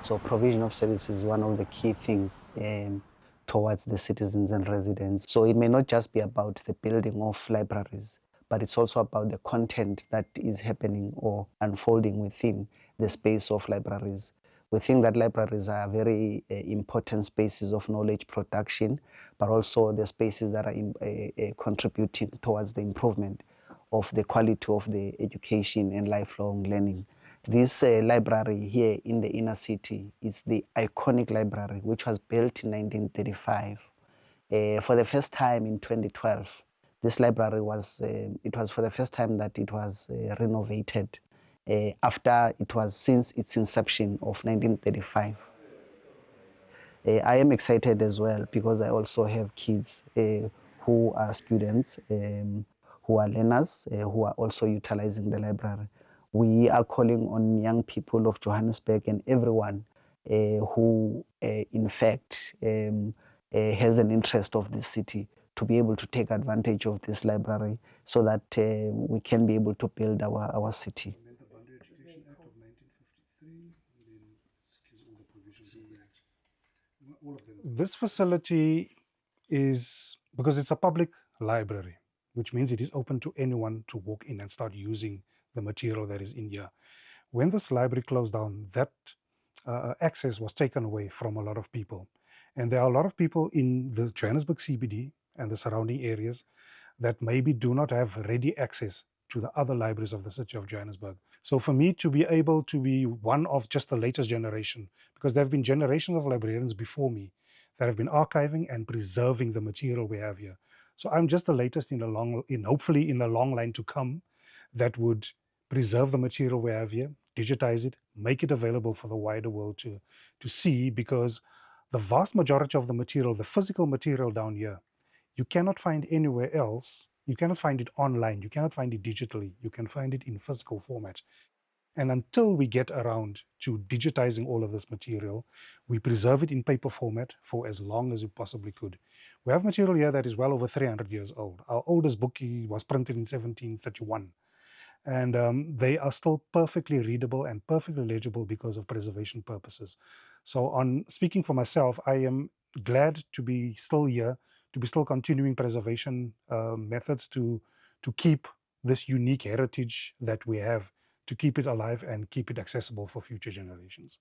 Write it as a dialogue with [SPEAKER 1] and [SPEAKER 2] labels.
[SPEAKER 1] So provision of services is one of the key things towards the citizens and residents. So it may not just be about the building of libraries, but it's also about the content that is happening or unfolding within the space of libraries. We think that libraries are very important spaces of knowledge production, but also the spaces that are contributing towards the improvement of the quality of the education and lifelong learning. This library here in the inner city is the iconic library, which was built in 1935. For the first time in 2012, this library it was for the first time that it was renovated after it was since its inception of 1935. I am excited as well because I also have kids who are students, who are learners, who are also utilizing the library. We are calling on young people of Johannesburg and everyone who, in fact, has an interest of this city to be able to take advantage of this library so that we can be able to build our city.
[SPEAKER 2] Education Act of 1953, and then gives all the provisions of that. All of them. This facility is, because it's a public library, which means it is open to anyone to walk in and start using the material that is in here. When this library closed down, that access was taken away from a lot of people. And there are a lot of people in the Johannesburg CBD and the surrounding areas that maybe do not have ready access to the other libraries of the city of Johannesburg. So for me to be able to be one of just the latest generation, because there have been generations of librarians before me that have been archiving and preserving the material we have here. So I'm just the latest in a hopefully in a long line to come that would preserve the material we have here, digitize it, make it available for the wider world to see, because the vast majority of the material, the physical material down here, you cannot find anywhere else. You cannot find it online. You cannot find it digitally. You can find it in physical format. And until we get around to digitizing all of this material, we preserve it in paper format for as long as we possibly could. We have material here that is well over 300 years old. Our oldest book was printed in 1731. And they are still perfectly readable and perfectly legible because of preservation purposes. So, on speaking for myself, I am glad to be still here, to be still continuing preservation methods to keep this unique heritage that we have, to keep it alive and keep it accessible for future generations.